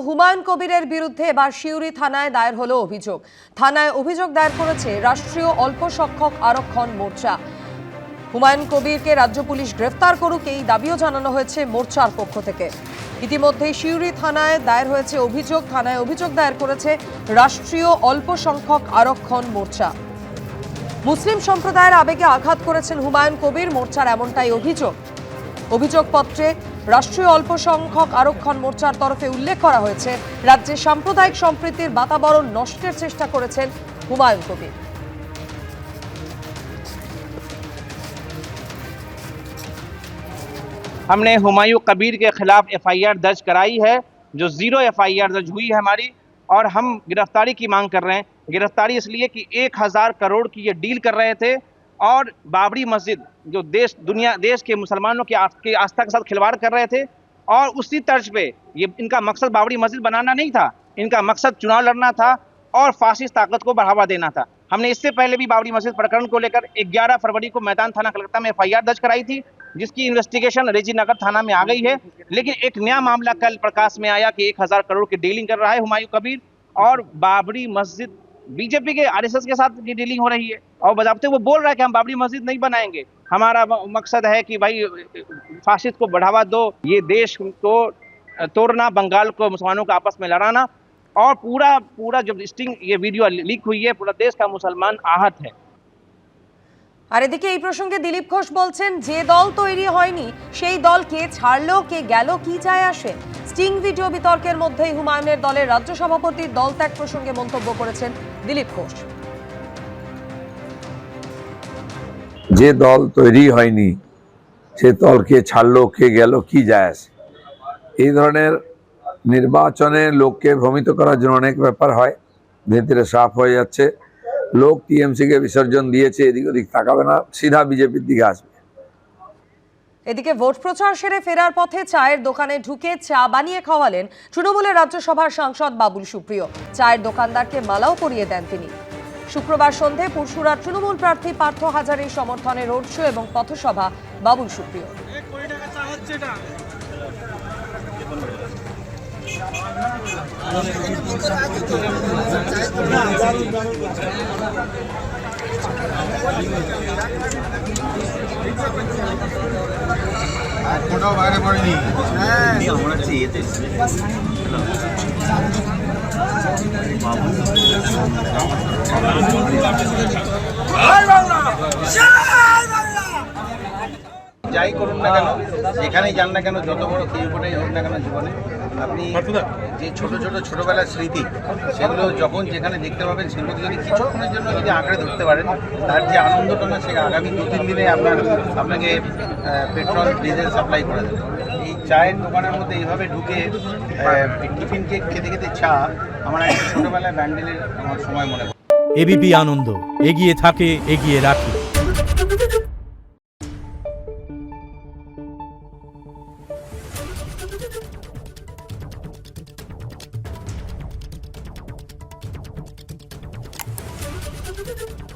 হুমায়ুন কবিরের বিরুদ্ধে এবার সিউড়ি থানায় দায়ের হলো অভিযোগ। থানায় অভিযোগ দায়ের করেছে রাষ্ট্রীয় অল্প সংখ্যক আরক্ষণ মোর্চা। হুমায়ুন কবিরকে রাজ্য পুলিশ গ্রেফতার করুক এই দাবিও জানানো হয়েছে মোর্চার পক্ষ থেকে। ইতিমধ্যেই সিউড়ি থানায় দায়ের হয়েছে অভিযোগ। থানায় অভিযোগ দায়ের করেছে রাষ্ট্রীয় অল্প সংখ্যক আরক্ষণ মোর্চা। মুসলিম সম্প্রদায়ের আবেগে আঘাত করেছেন হুমায়ুন কবির, মোর্চার এমনটাই অভিযোগ। অভিযোগপত্রে রাষ্ট্রীয় অল্প সংখ্যক আরক্ষণ মোর্চার তরফে উল্লেখ করা হয়েছে রাজ্যে সাম্প্রদায়িক সম্প্রীতির বাতাবরণ নষ্টের চেষ্টা করেছেন হুমায়ুন কবির। हमने हुमायूं कबीर के खिलाफ एफआईआर दर्ज कराई है, जो 0 एफआईआर दर्ज हुई है हमारी, और हम गिरफ्तारी की मांग कर रहे हैं। गिरफ्तारी इसलिए कि 1000 करोड़ की ये डील कर रहे थे और बाबरी मस्जिद जो देश के मुसलमानों की आस्था के साथ खिलवाड़ कर रहे थे, और उसी तर्ज पे ये इनका मकसद बाबरी मस्जिद बनाना नहीं था, इनका मकसद चुनाव लड़ना था और फासिस्ट ताकत को बढ़ावा देना था। हमने इससे पहले भी बाबरी मस्जिद प्रकरण को लेकर 11 फरवरी को मैदान थाना कलकत्ता में एफआईआर दर्ज कराई थी, जिसकी इन्वेस्टिगेशन रेजीनगर थाना में आ गई है। लेकिन एक नया मामला कल प्रकाश में आया कि 1000 करोड़ की डीलिंग कर रहा है हुमायूं कबीर, और बाबरी मस्जिद बीजेपी के आरएसएस के साथ की डीलिंग हो रही है। और बजाबते वो बोल रहा है कि हम बाबरी मस्जिद नहीं बनाएंगे, हमारा मकसद है कि भाई फासिस्ट को बढ़ावा दो, ये देश को तोड़ना, बंगाल को मुसलमानों को आपस में लड़ाना। और पूरा जब स्टिंग ये वीडियो लीक हुई है, पूरा देश का मुसलमान आहत है। আর এদিকে এই প্রসঙ্গে দিলীপ ঘোষ বলছেন, যে দল তৈরি হয়নি সেই দল কে ছাড়লো কে গেল কি যায় আসে। স্টিং ভিডিও বিতর্কের মধ্যেই হুমায়ুনের দলের রাজ্য সভাপতির দল ত্যাগ প্রসঙ্গে মন্তব্য করেছেন দিলীপ ঘোষ। যে দল তৈরি হয়নি সে দল কে ছাড়লো কে গেল কি যায় আসে। এই ধরনের নির্বাচনে লোককে ভ্রমিত করার জন্য অনেক ব্যাপার হয়, ধীরে ধীরে সাফ হয়ে যাচ্ছে। লোক টিএমসি কে বিসর্জন দিয়েছে, এদিক ওদিক তাকাবে না, সিধা বিজেপির দিকে আসবে। এদিকে ভোট প্রচার সেরে ফেরার পথে চায়ের দোকানে ঢুকে চা বানিয়ে খাওয়ালেন তৃণমূলের রাজ্যসভার সাংসদ বাবুল সুপ্রিয়। চায়ের দোকানদারকে মালাও পরিয়ে দেন তিনি। শুক্রবার সন্ধে পুরসুরার তৃণমূল প্রার্থী পার্থ হাজারের সমর্থনে রোড শো এবং পথসভা বাবুল সুপ্রিয়। বাইরে পড়েনি যাই করুন না কেন, যেখানেই যান না কেন, যত বড় ক্রিকেটাই হোক না কেন জীবনে, আপনি যে ছোটবেলার স্মৃতি সেগুলো যখন যেখানে দেখতে পাবেন, সেগুলো যদি কিছুক্ষণের জন্য যদি আঁকড়ে ধরতে পারেন, তার যে আনন্দটা না, সে আগামী 2-3 দিনে আপনাকে পেট্রোল ডিজেল সাপ্লাই করে দেবে। এই চায়ের দোকানের মধ্যে এইভাবে ঢুকে টিফিন কেক খেতে খেতে চা, আমার একটা ছোটোবেলায় ব্যান্ডেলের আমার সময় মনে পড়ে। এবিপি আনন্দ, এগিয়ে থাকে, এগিয়ে রাখে। Thank you.